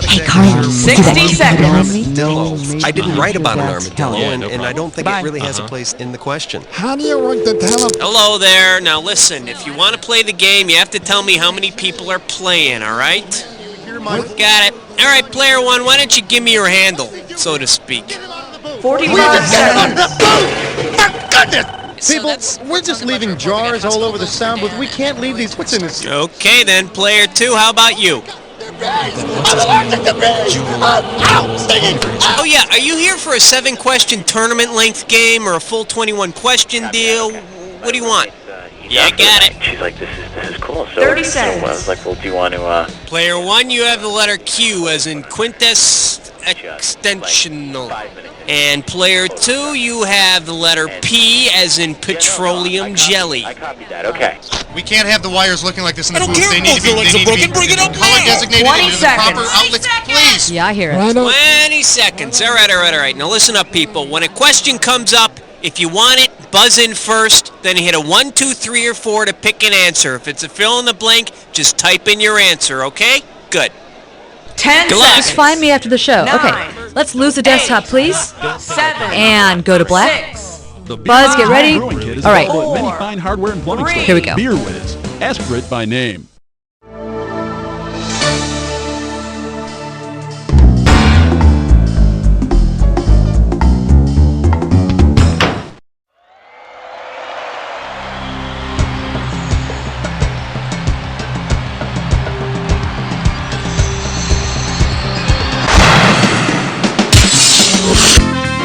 Hey, Carly, 60 seconds. No, I didn't write about an armadillo, and I don't think it really has a place in the question. How do you want to tell him? Hello there. Now listen, if you want to play the game, you have to tell me how many people are playing, all right? Got it. All right, player one, why don't you give me your handle, so to speak? 45 seconds. For goodness! So People, we're just leaving jars all over the sound booth. We can't leave these. What's in this? Okay then, player two, how about you? Oh yeah, are you here for a 7-question tournament length game or a full 21-question deal? What do you want? Yeah, got it. She's like, this is cool. So, 30 seconds. I was like, well, do you want to, Player one, you have the letter Q as in quintessential. And player two, you have the letter P as in petroleum jelly. I copied that, okay. We can't have the wires looking like this in the booth. care They need to be, bring it up color designated 20 into the proper seconds. outlets, please. Yeah, I hear it. 20 seconds. All right. Now listen up, people. When a question comes up, if you want it, buzz in first, then hit a 1, 2, 3, or 4 to pick an answer. If it's a fill in the blank, just type in your answer, okay? Good. 10 Good luck. seconds. Just find me after the show. 9, Okay, let's lose the desktop, please. 7, And go to black. 6, Buzz, get ready. Brewing Kit is All right. available at many fine hardware and plumbing stores. Here we go. Beer Whiz. Ask for it by name.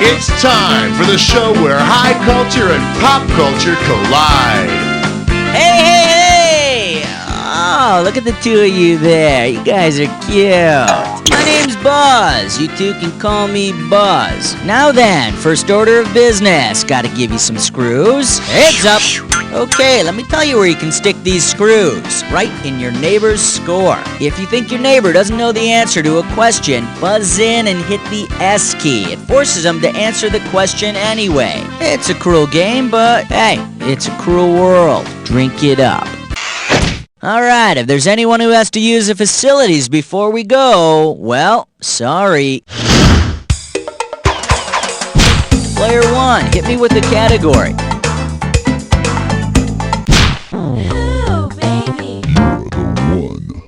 It's time for the show where high culture and pop culture collide. Hey! Oh, look at the two of you there. You guys are cute. My name's Buzz. You two can call me Buzz. Now then, first order of business. Gotta give you some screws. Heads up. Okay, let me tell you where you can stick these screws. Right in your neighbor's score. If you think your neighbor doesn't know the answer to a question, buzz in and hit the S key. It forces them to answer the question anyway. It's a cruel game, but hey, it's a cruel world. Drink it up. Alright, if there's anyone who has to use the facilities before we go, well, sorry. Player one, hit me with the category.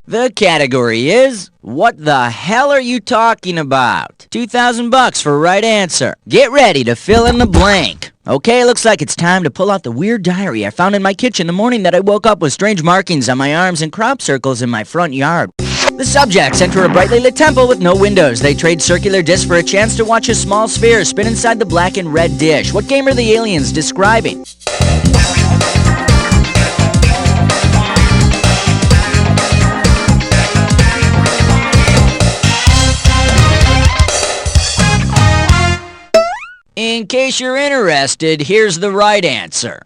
The category is, what the hell are you talking about? $2,000 for right answer. Get ready to fill in the blank. Okay, looks like it's time to pull out the weird diary I found in my kitchen the morning that I woke up with strange markings on my arms and crop circles in my front yard. The subjects enter a brightly lit temple with no windows. They trade circular discs for a chance to watch a small sphere spin inside the black and red dish. What game are the aliens describing? In case you're interested, here's the right answer.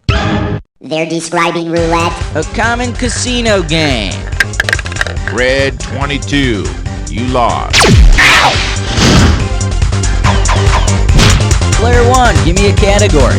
They're describing roulette. A common casino game. Red 22, you lost. Player one, give me a category.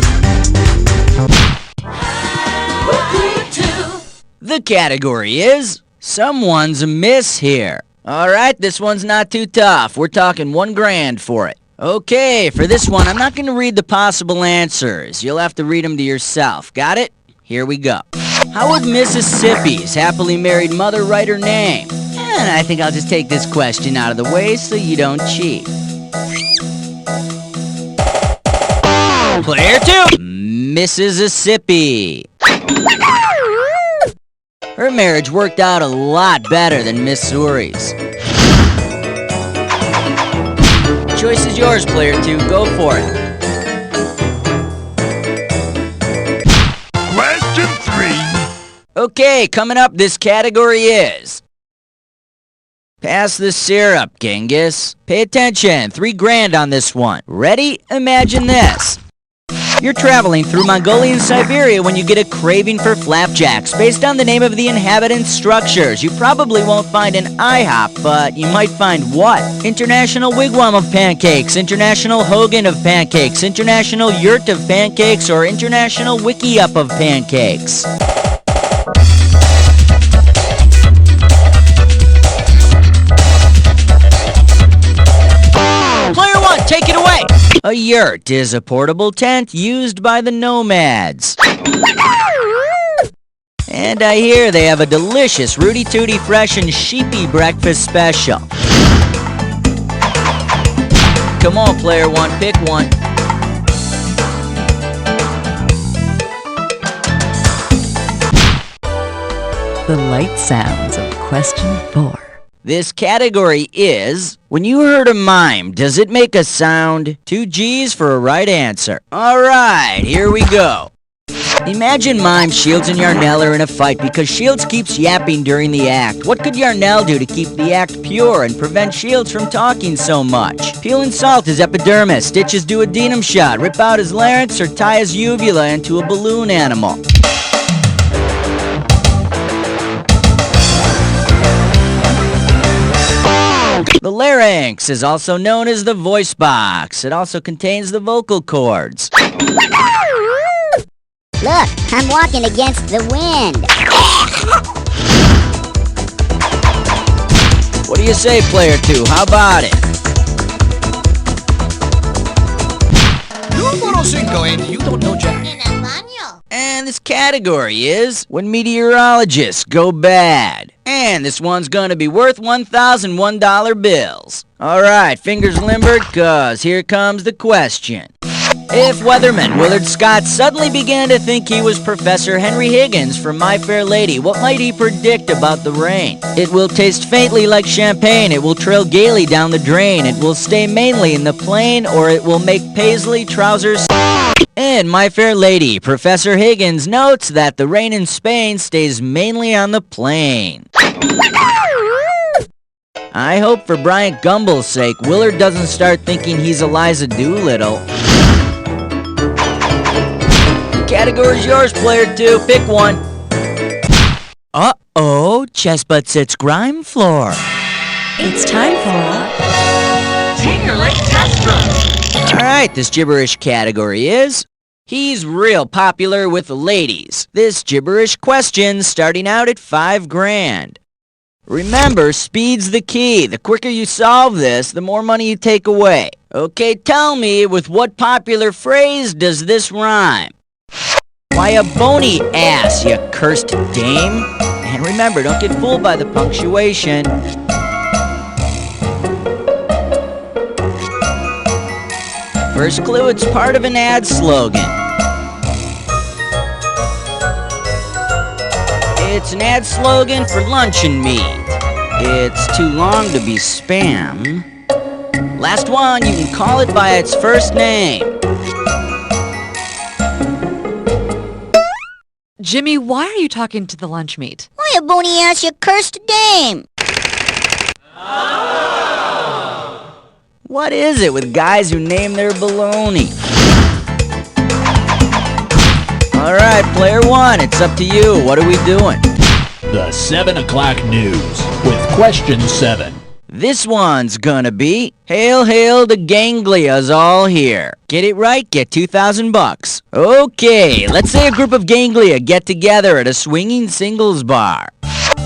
The category is, someone's amiss here. Alright, this one's not too tough. We're talking $1,000 for it. Okay, for this one, I'm not going to read the possible answers. You'll have to read them to yourself. Got it? Here we go. How would Mississippi's happily married mother write her name? And I think I'll just take this question out of the way so you don't cheat. Player two, Mississippi. Her marriage worked out a lot better than Missouri's. Choice is yours, player two. Go for it. Question 3. Okay, coming up, this category is... Pass the syrup, Genghis. Pay attention. $3,000 on this one. Ready? Imagine this. You're traveling through Mongolian Siberia when you get a craving for flapjacks. Based on the name of the inhabitant structures, you probably won't find an IHOP, but you might find what? International Wigwam of Pancakes, International Hogan of Pancakes, International Yurt of Pancakes, or International Wiki Up of Pancakes. A yurt is a portable tent used by the nomads. And I hear they have a delicious Rooty Tooty Fresh and Sheepy breakfast special. Come on, player one, pick one. The light sounds of question 4. This category is, when you heard a mime, does it make a sound? 2 G's for a right answer. Alright, here we go. Imagine Mime, Shields, and Yarnell are in a fight because Shields keeps yapping during the act. What could Yarnell do to keep the act pure and prevent Shields from talking so much? Peel and salt his epidermis, stitch his duodenum shot, rip out his larynx, or tie his uvula into a balloon animal. The larynx is also known as the voice box. It also contains the vocal cords. Look, I'm walking against the wind. What do you say, player 2? How about it? Número 5, and you don't know Jack. And this category is when meteorologists go bad. And this one's gonna be worth $1,001 bills. Alright, fingers limbered, cause here comes the question. If weatherman Willard Scott suddenly began to think he was Professor Henry Higgins from My Fair Lady, what might he predict about the rain? It will taste faintly like champagne, it will trail gaily down the drain, it will stay mainly in the plain, or it will make paisley trousers. In My Fair Lady, Professor Higgins notes that the rain in Spain stays mainly on the plain. I hope for Bryant Gumbel's sake, Willard doesn't start thinking he's Eliza Doolittle. Category's yours, player 2. Pick one. Uh-oh, Chestbud sits grime floor. It's time for Senior Lake Test Run. Alright, this gibberish category is, he's real popular with the ladies. This gibberish question starting out at $5 grand. Remember, speed's the key. The quicker you solve this, the more money you take away. Okay, tell me, with what popular phrase does this rhyme? Why a bony ass, you cursed dame? And remember, don't get fooled by the punctuation. First clue, it's part of an ad slogan. It's an ad slogan for luncheon meat. It's too long to be spam. Last one, you can call it by its first name. Jimmy, why are you talking to the lunch meat? Why a bony ass, you cursed dame? What is it with guys who name their baloney? Alright, player 1, it's up to you. What are we doing? The 7 o'clock news with question 7. This one's gonna be, hail, hail, the ganglia's all here. Get it right, get 2,000 bucks. Okay, let's say a group of ganglia get together at a swinging singles bar.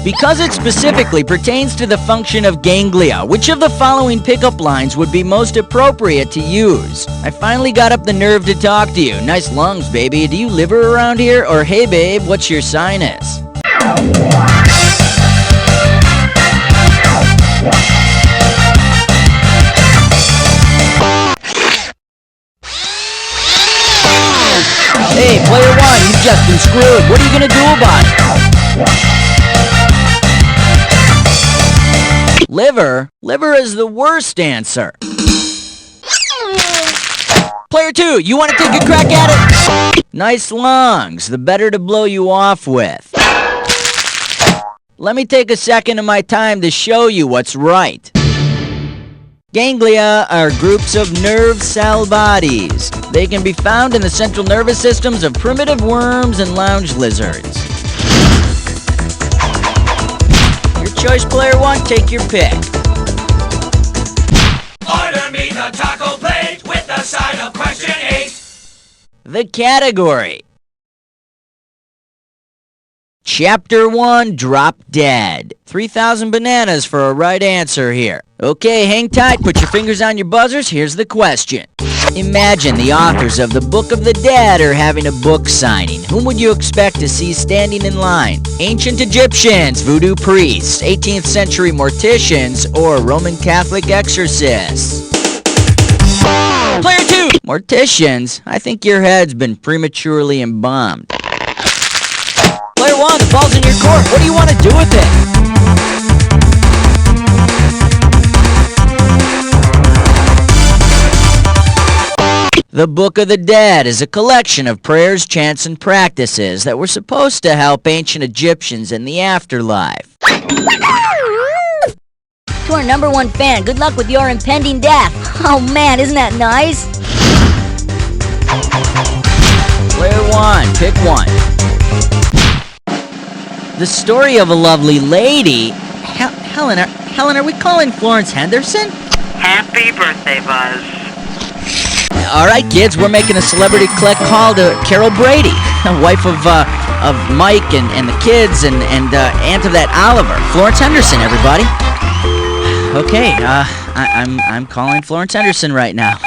Because it specifically pertains to the function of ganglia, which of the following pickup lines would be most appropriate to use? I finally got up the nerve to talk to you. Nice lungs, baby. Do you liver around here? Or hey, babe, what's your sinus? Hey, player 1, you've just been screwed. What are you gonna do about it? Liver? Liver is the worst answer. Player 2, you want to take a crack at it? Nice lungs, the better to blow you off with. Let me take a second of my time to show you what's right. Ganglia are groups of nerve cell bodies. They can be found in the central nervous systems of primitive worms and lounge lizards. Your choice, player 1, take your pick. Order me the taco plate with the side of question 8. The category. Chapter 1, Drop Dead. 3,000 bananas for a right answer here. Okay, hang tight, put your fingers on your buzzers, here's the question. Imagine the authors of the Book of the Dead are having a book signing. Whom would you expect to see standing in line? Ancient Egyptians, voodoo priests, 18th century morticians, or Roman Catholic exorcists? Player 2! Morticians? I think your head's been prematurely embalmed. Player 1, the ball's in your court. What do you want to do with it? The Book of the Dead is a collection of prayers, chants, and practices that were supposed to help ancient Egyptians in the afterlife. To our #1 fan, good luck with your impending death. Oh man, isn't that nice? Player 1, pick one. The story of a lovely lady. Helen, are we calling Florence Henderson? Happy birthday, Buzz. All right, kids, we're making a celebrity collect call to Carol Brady, wife of Mike and the kids and aunt of that Oliver. Florence Henderson, everybody. Okay, I'm calling Florence Henderson right now.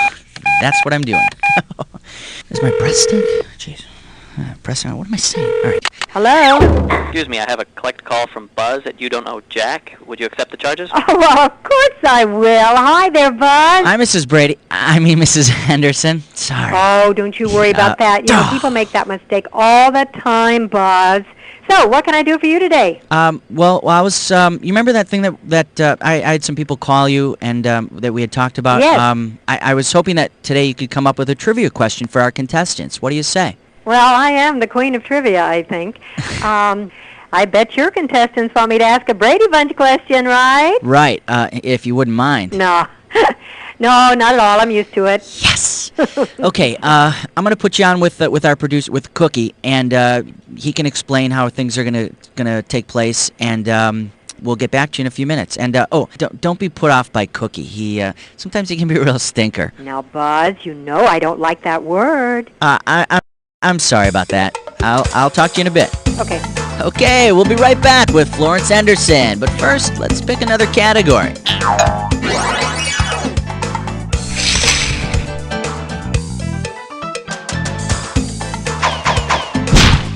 That's what I'm doing. Is my breath stink? Jeez. Pressing on. What am I saying? All right. Hello? Excuse me, I have a collect call from Buzz at You Don't Know Jack. Would you accept the charges? Oh, well, of course I will. Hi there, Buzz. Hi, Mrs. Brady. I mean, Mrs. Henderson. Sorry. Oh, don't you worry about that. You know, people make that mistake all the time, Buzz. So, what can I do for you today? Well, I was, you remember that thing that I had some people call you and that we had talked about? Yes. I was hoping that today you could come up with a trivia question for our contestants. What do you say? Well, I am the queen of trivia, I think. I bet your contestants want me to ask a Brady Bunch question, right? Right, if you wouldn't mind. No. No, not at all. I'm used to it. Yes. Okay, I'm going to put you on with our producer, with Cookie, and he can explain how things are gonna take place, and we'll get back to you in a few minutes. And don't be put off by Cookie. Sometimes he can be a real stinker. Now, Buzz, you know I don't like that word. I'm sorry about that. I'll talk to you in a bit. Okay. Okay, we'll be right back with Florence Henderson. But first, let's pick another category.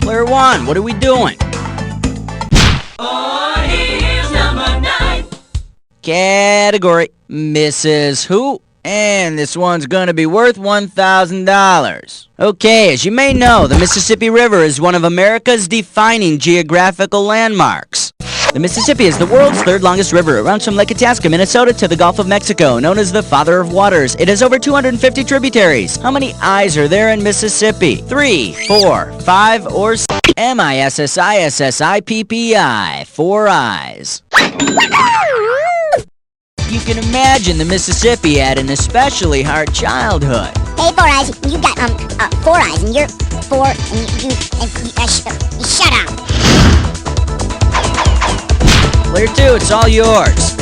Player 1, what are we doing? Oh, here's #9. Category, Mrs. Who? And this one's gonna be worth $1,000. Okay, as you may know, the Mississippi River is one of America's defining geographical landmarks. The Mississippi is the world's third longest river. It runs from Lake Itasca, Minnesota to the Gulf of Mexico, known as the Father of Waters. It has over 250 tributaries. How many I's are there in Mississippi? 3, 4, 5, or 6? M-I-S-S-I-S-S-I-P-P-I. 4 I's. You can imagine the Mississippi had an especially hard childhood. Hey, 4 Eyes, you got 4 Eyes, and you're 4, and you shut up. Player 2, it's all yours.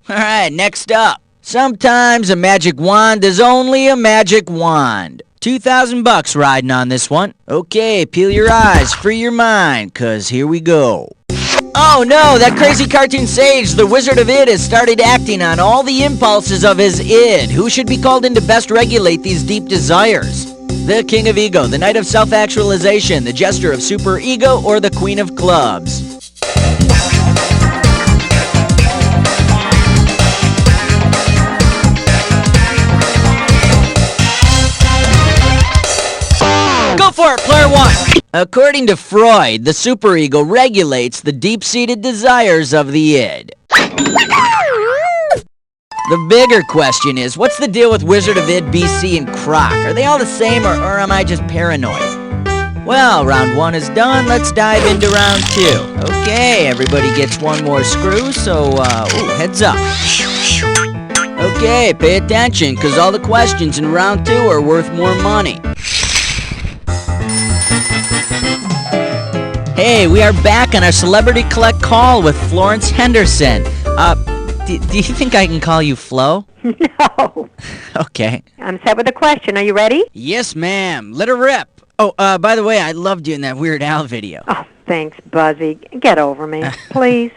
All right, next up. Sometimes a magic wand is only a magic wand. $2,000 riding on this one. Okay, peel your eyes, free your mind, 'cause here we go. Oh no, that crazy cartoon sage, the Wizard of Id, has started acting on all the impulses of his id. Who should be called in to best regulate these deep desires? The King of Ego, the Knight of Self-Actualization, the Jester of Super Ego, or the Queen of Clubs? Go for it, player 1! According to Freud, the superego regulates the deep-seated desires of the id. The bigger question is, what's the deal with Wizard of Id, BC, and Croc? Are they all the same, or am I just paranoid? Well, round 1 is done. Let's dive into round 2. Okay, everybody gets one more screw, so, heads up. Okay, pay attention, because all the questions in round 2 are worth more money. Hey, we are back on our Celebrity Collect call with Florence Henderson. Do you think I can call you Flo? No. Okay. I'm set with the question. Are you ready? Yes, ma'am. Let her rip. Oh, by the way, I loved you in that Weird Al video. Oh, thanks, Buzzy. Get over me, please.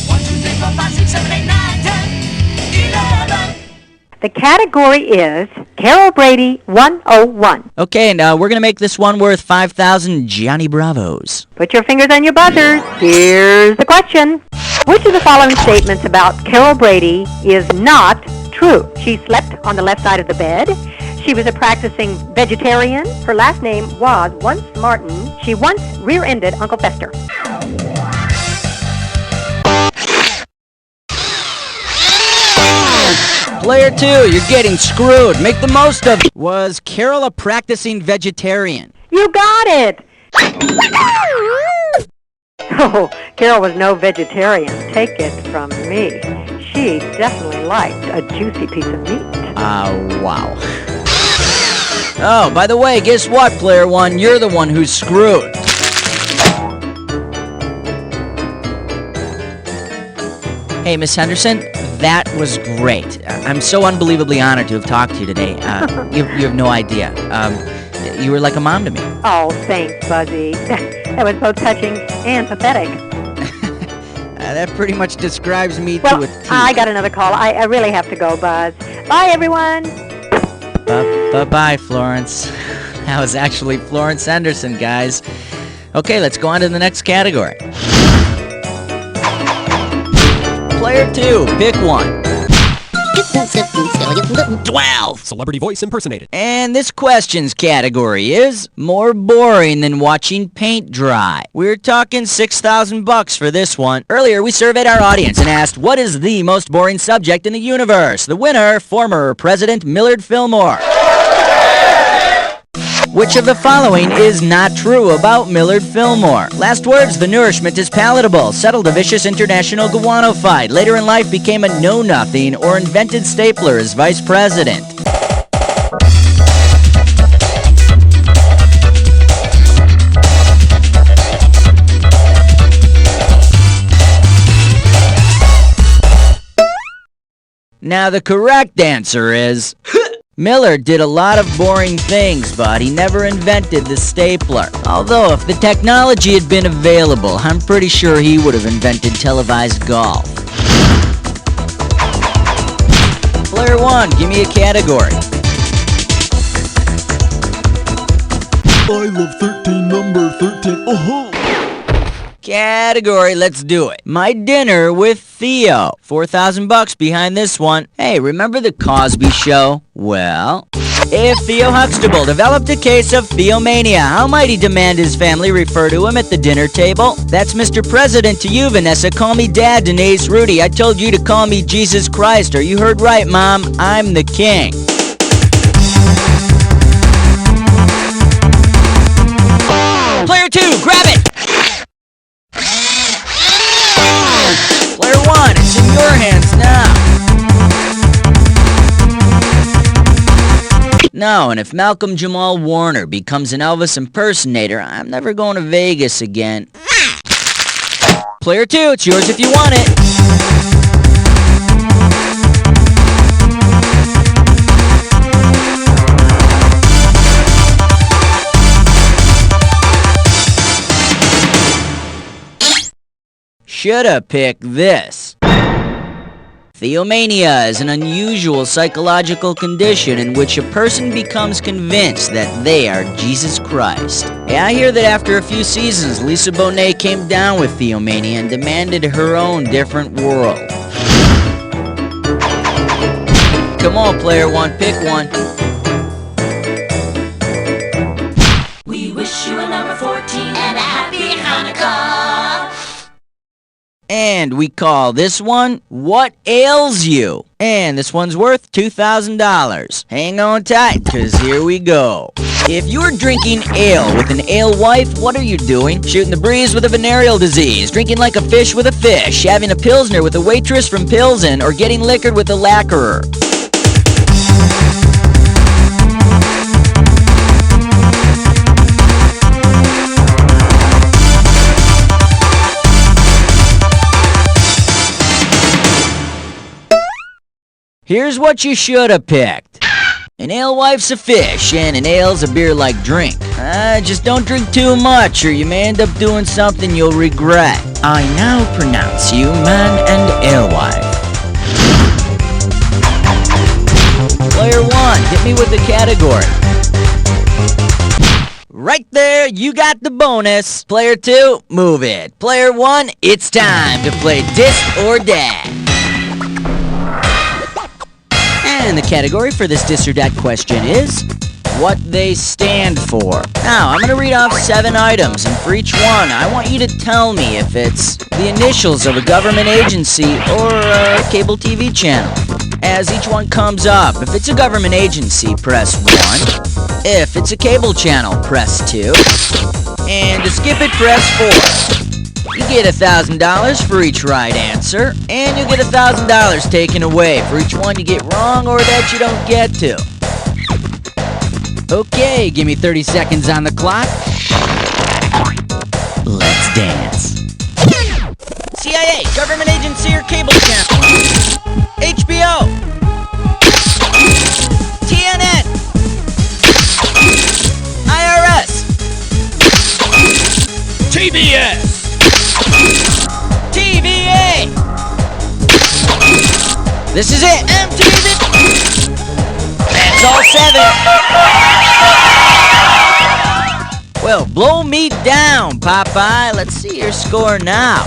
What you think 4, 5, 6, 7, 8, 9, 10, 11. The category is Carol Brady 101. Okay, now we're going to make this one worth 5,000 Johnny Bravos. Put your fingers on your buzzers. Here's the question. Which of the following statements about Carol Brady is not true? She slept on the left side of the bed. She was a practicing vegetarian. Her last name was once Martin. She once rear-ended Uncle Fester. Player 2, you're getting screwed. Make the most of it. Was Carol a practicing vegetarian? You got it! Oh, Carol was no vegetarian. Take it from me. She definitely liked a juicy piece of meat. Wow. Oh, by the way, guess what, Player 1? You're the one who's screwed. Hey, Miss Henderson, that was great. I'm so unbelievably honored to have talked to you today. You have no idea. You were like a mom to me. Oh, thanks, Buzzy. That was both touching and pathetic. That pretty much describes me to a T. I got another call. I really have to go, Buzz. Bye, everyone. Bye-bye, Florence. That was actually Florence Henderson, guys. Okay, let's go on to the next category. Player 2, pick one. 12. Celebrity voice impersonated. And this questions category is more boring than watching paint dry. We're talking $6,000 for this one. Earlier, we surveyed our audience and asked, what is the most boring subject in the universe? The winner, former President Millard Fillmore. Which of the following is not true about Millard Fillmore? Last words, the nourishment is palatable, settled a vicious international guano fight, later in life became a know-nothing, or invented stapler as vice president. Now the correct answer is... Millard did a lot of boring things, but he never invented the stapler. Although, if the technology had been available, I'm pretty sure he would have invented televised golf. Player 1, give me a category. I love 13, number 13, Category, let's do it. My dinner with Theo. $4,000 behind this one. Hey, remember the Cosby Show? Well, if Theo Huxtable developed a case of Theomania, how might he demand his family refer to him at the dinner table? That's Mr. President to you, Vanessa. Call me Dad, Denise, Rudy. I told you to call me Jesus Christ. Or you heard right, Mom. I'm the king. Player 2, grab it! Player 1, it's in your hands now. No, and if Malcolm Jamal Warner becomes an Elvis impersonator, I'm never going to Vegas again. Player 2, it's yours if you want it. Shoulda picked this. Theomania is an unusual psychological condition in which a person becomes convinced that they are Jesus Christ. Yeah, I hear that after a few seasons, Lisa Bonet came down with Theomania and demanded her own different world. Come on, Player 1, pick one. We wish you a number 14 and a happy Hanukkah. And we call this one, What Ails You? And this one's worth $2,000. Hang on tight, because here we go. If you're drinking ale with an alewife, what are you doing? Shooting the breeze with a venereal disease, drinking like a fish with a fish, having a pilsner with a waitress from Pilsen, or getting liquored with a lacquerer. Here's what you should have picked. An alewife's a fish, and an ale's a beer-like drink. Just don't drink too much, or you may end up doing something you'll regret. I now pronounce you man and alewife. Player 1, hit me with the category. Right there, you got the bonus. Player 2, move it. Player 1, it's time to play Disc or Dat. And the category for this Disc or Dat question is what they stand for. Now, I'm going to read off 7 items, and for each one, I want you to tell me if it's the initials of a government agency or a cable TV channel. As each one comes up, if it's a government agency, press 1. If it's a cable channel, press 2. And to skip it, press 4. You get $1,000 for each right answer, and you'll get $1,000 taken away for each one you get wrong or that you don't get to. Okay, give me 30 seconds on the clock. Let's dance. CIA, government agency or cable channel. HBO. TNN. IRS. TBS. TVA. This is it. MTV. That's all 7. Well, blow me down, Popeye. Let's see your score now.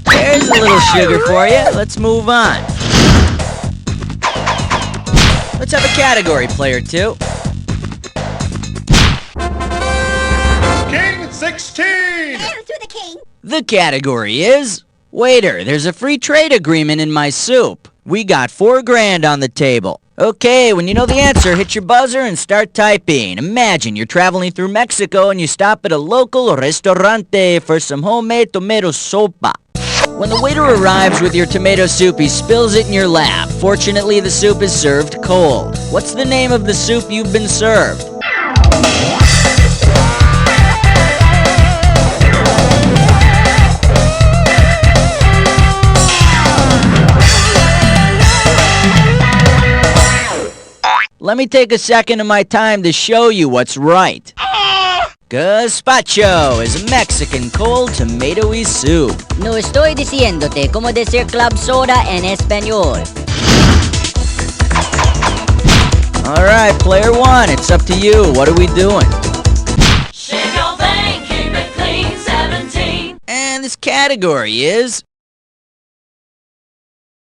There's a little sugar for you. Let's move on. Let's have a category, player 2. King 16! Hail to the king! The category is waiter, there's a free trade agreement in my soup. We got $4,000 on the table. Okay, when you know the answer, hit your buzzer and start typing. Imagine you're traveling through Mexico and you stop at a local restaurante for some homemade tomato sopa. When the waiter arrives with your tomato soup, he spills it in your lap. Fortunately, the soup is served cold. What's the name of the soup you've been served? Let me take a second of my time to show you what's right. Gazpacho is a Mexican cold tomatoey soup. No estoy diciéndote cómo decir club soda en español. Alright, player 1, it's up to you. What are we doing? Shave your vein, keep it clean, 17. And this category is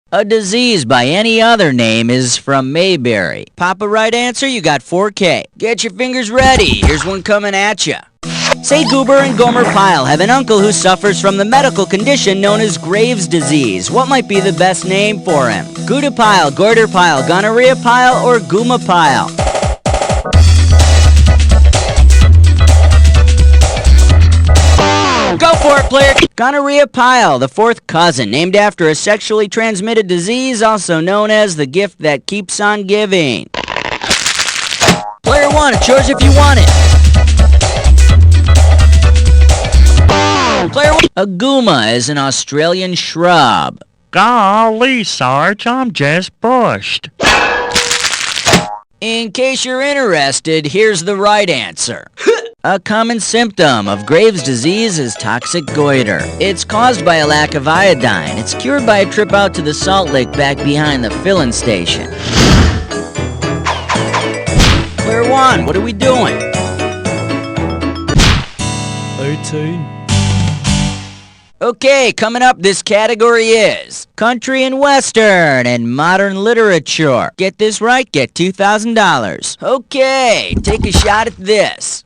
a disease by any other name is from Mayberry. Pop a right answer, you got $4,000. Get your fingers ready. Here's one coming at ya. Say Goober and Gomer Pyle have an uncle who suffers from the medical condition known as Graves' disease. What might be the best name for him? Gouda Pyle, Goiter Pyle, Gonorrhea Pyle, or Gooma Pyle? Go for it, player! Gonorrhea Pyle, the 4th cousin, named after a sexually transmitted disease also known as the gift that keeps on giving. Player 1, it's yours if you want it. Player 1. A gooma is an Australian shrub. Golly, Sarge, I'm just bushed. In case you're interested, here's the right answer. A common symptom of Graves' disease is toxic goiter. It's caused by a lack of iodine. It's cured by a trip out to the salt lake back behind the filling station. Player 1, what are we doing? 18. Okay, coming up, this category is country and western and modern literature. Get this right, get $2,000. Okay, take a shot at this.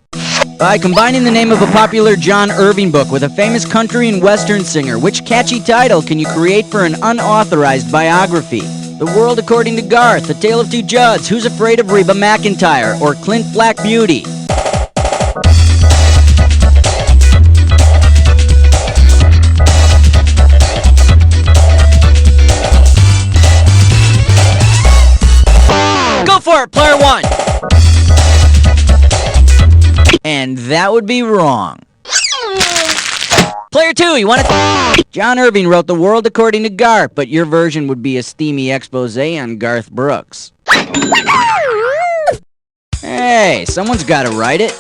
By combining the name of a popular John Irving book with a famous country and western singer, which catchy title can you create for an unauthorized biography? The World According to Garth, A Tale of Two Judds, Who's Afraid of Reba McEntire, or Clint Black Beauty? Go for it, player 1! And that would be wrong. Player 2, you want it? John Irving wrote The World According to Garth, but your version would be a steamy expose on Garth Brooks. Hey, someone's got to write it.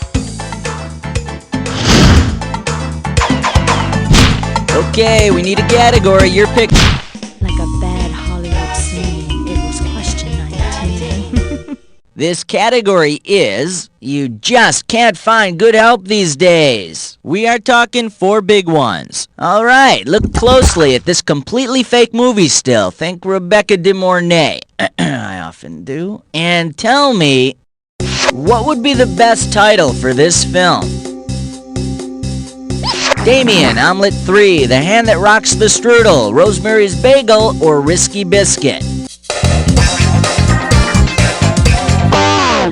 Okay, we need a category. Your pick. Like a bad Hollywood scene, it was question 19. This category is you just can't find good help these days. We are talking 4 big ones. All right, look closely at this completely fake movie still. Think Rebecca De Mornay. I often do. And tell me, what would be the best title for this film? Damien, Omelet 3, The Hand That Rocks the Strudel, Rosemary's Bagel, or Risky Biscuit?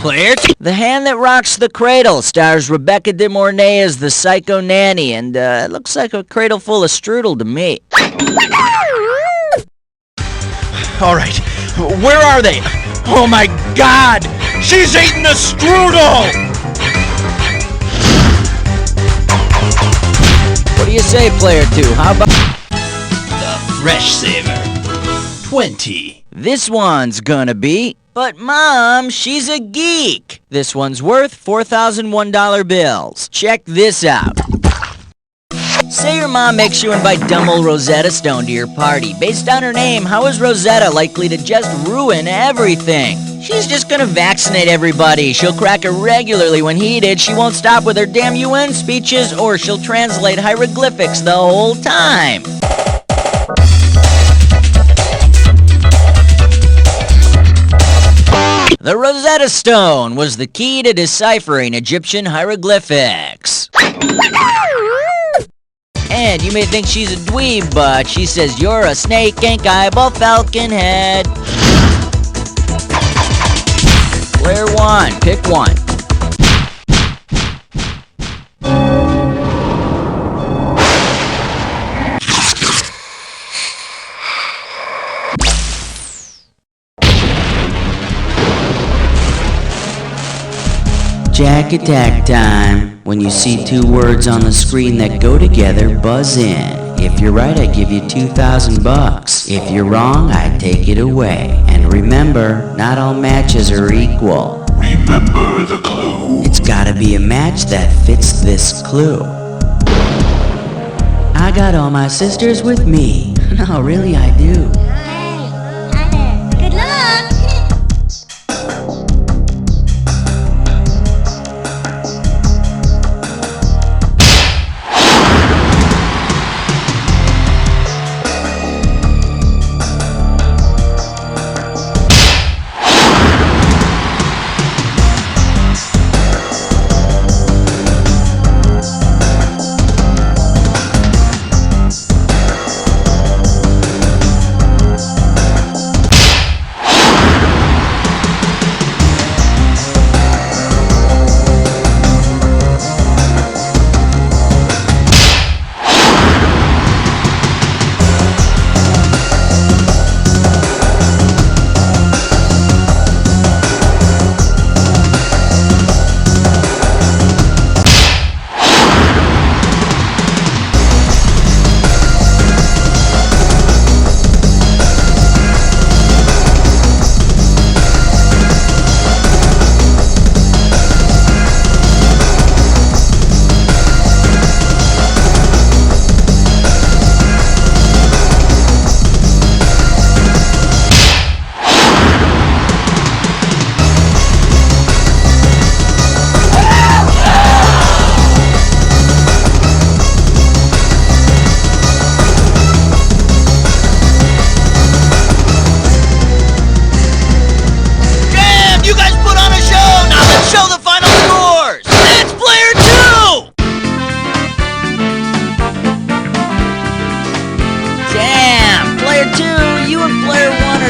Player 2. The Hand That Rocks the Cradle stars Rebecca De Mornay as the psycho nanny, and it looks like a cradle full of strudel to me. All right, where are they? Oh my God! She's eating the strudel! What do you say, player 2? How about the Fresh Saver? 20. This one's gonna be, but Mom, she's a geek. This one's worth $4,001 bills. Check this out. Say your mom makes you invite dumb old Rosetta Stone to your party. Based on her name, how is Rosetta likely to just ruin everything? She's just gonna vaccinate everybody. She'll crack it regularly when heated. She won't stop with her damn UN speeches, or she'll translate hieroglyphics the whole time. The Rosetta Stone was the key to deciphering Egyptian hieroglyphics. And you may think she's a dweeb, but she says you're a snake, ink eyeball, falcon head. Player 1, pick one. Jack attack time. When you see 2 words on the screen that go together, buzz in. If you're right, I give you $2,000. If you're wrong, I take it away. And remember, not all matches are equal. Remember the clue. It's gotta be a match that fits this clue. I got all my sisters with me. No, really, I do. Good luck!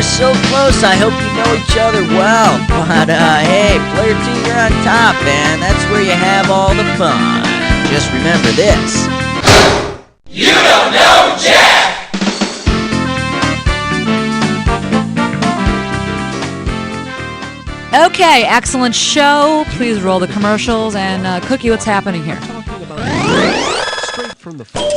So close, I hope you know each other well. But, hey, player 2, you're on top, and that's where you have all the fun. Just remember this. You don't know Jack! Okay, excellent show. Please roll the commercials. And, Cookie, what's happening here? Straight from the phone.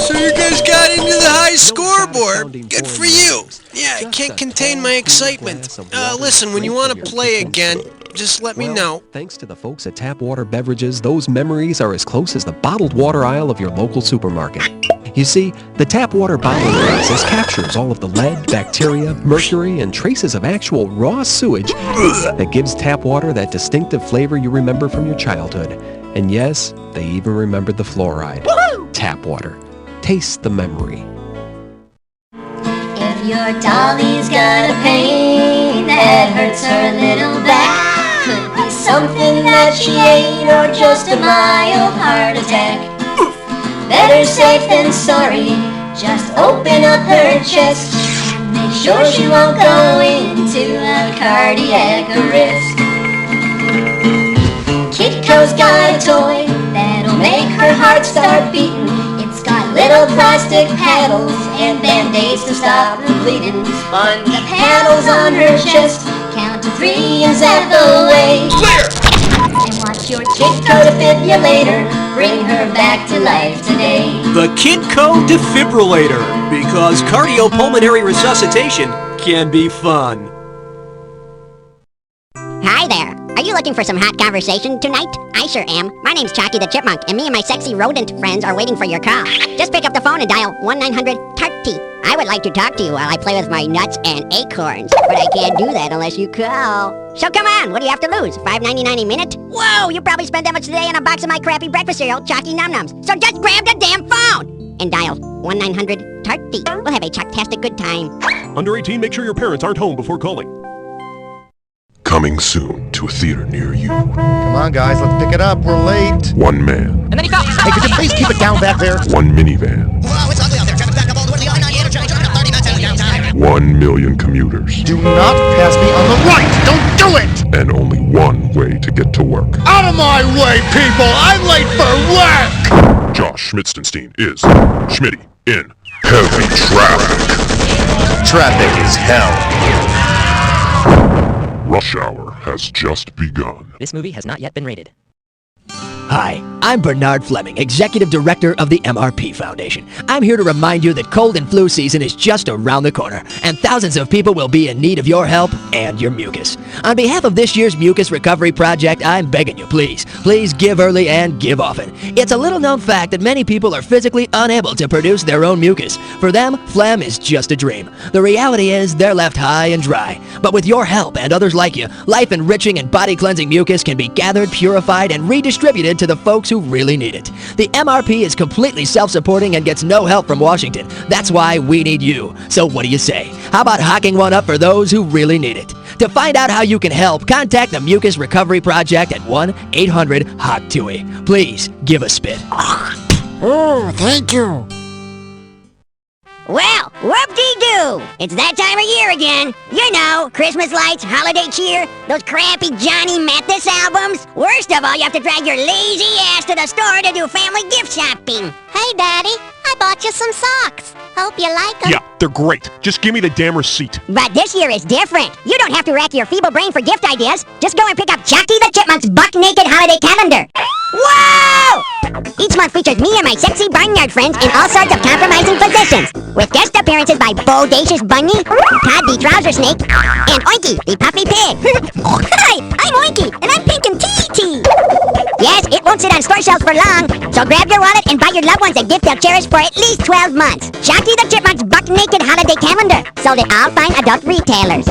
So you guys got into the high scoreboard. Good for you. Yeah, I can't contain my excitement. Listen, when you want to play again, just let me know. Thanks to the folks at Tap Water Beverages, those memories are as close as the bottled water aisle of your local supermarket. You see, the tap water bottling process captures all of the lead, bacteria, mercury, and traces of actual raw sewage that gives tap water that distinctive flavor you remember from your childhood. And yes, they even remembered the fluoride. Woo-hoo! Tap water. Taste the memory. If your dolly's got a pain that hurts her little back, could be something that she ate or just a mild heart attack. Better safe than sorry, just open up her chest. Make sure she won't go into a cardiac arrest. Kitco's got a toy that'll make her heart start beating. It's got little plastic paddles and band-aids to stop the bleeding. Spun the paddles on her chest, count to 3 and zap away. Clear! And watch your Kitco defibrillator bring her back to life today. The Kitco defibrillator, because cardiopulmonary resuscitation can be fun. Hi there. Are you looking for some hot conversation tonight? I sure am. My name's Chalky the Chipmunk, and me and my sexy rodent friends are waiting for your call. Just pick up the phone and dial 1-900-TART-T. I would like to talk to you while I play with my nuts and acorns, but I can't do that unless you call. So come on, what do you have to lose? $5.99 a minute? Whoa, you probably spent that much today on a box of my crappy breakfast cereal, Chalky Num Nums. So just grab the damn phone and dial 1-900-TART-T. We'll have a chucktastic good time. Under 18, make sure your parents aren't home before calling. Coming soon to a theater near you. Come on, guys, let's pick it up. We're late. One man. And then he fell. Hey, could you please keep it down back there? One minivan. Whoa, it's ugly out there. Traffic back up all the way to the I-98 or trying 30 minutes out of downtown. 1 million commuters. Do not pass me on the right. Don't do it. And only one way to get to work. Out of my way, people. I'm late for work. Josh Schmitzenstein is Schmitty in heavy traffic. Traffic is hell. Rush hour has just begun. This movie has not yet been rated. Hi, I'm Bernard Fleming, Executive Director of the MRP Foundation. I'm here to remind you that cold and flu season is just around the corner, and thousands of people will be in need of your help and your mucus. On behalf of this year's Mucus Recovery Project, I'm begging you, please give early and give often. It's a little-known fact that many people are physically unable to produce their own mucus. For them, phlegm is just a dream. The reality is they're left high and dry. But with your help and others like you, life-enriching and body-cleansing mucus can be gathered, purified, and redistributed to the folks who really need it. The MRP is completely self-supporting and gets no help from Washington. That's why we need you. So what do you say? How about hocking one up for those who really need it? To find out how you can help, contact the Mucus Recovery Project at 1-800-HOT-TUI. Please give a spit. Oh, thank you. Well, whoop-dee-doo! It's that time of year again. You know, Christmas lights, holiday cheer, those crappy Johnny Mathis albums. Worst of all, you have to drag your lazy ass to the store to do family gift shopping. Hey, Daddy, I bought you some socks. Hope you like them. Yeah, they're great. Just give me the damn receipt. But this year is different. You don't have to rack your feeble brain for gift ideas. Just go and pick up Chalky the Chipmunk's buck-naked holiday calendar. Whoa! Each month features me and my sexy barnyard friends in all sorts of compromising positions, with guest appearances by Bodacious Bunny, Todd the Trouser Snake, and Oinky the Puffy Pig. Hi, I'm Oinky, and I'm pink and tea. Yes, it won't sit on store shelves for long, so grab your wallet and buy your loved ones a gift they'll cherish for at least 12 months. Chalky the Chipmunk's buck-naked holiday calendar, sold at all fine adult retailers.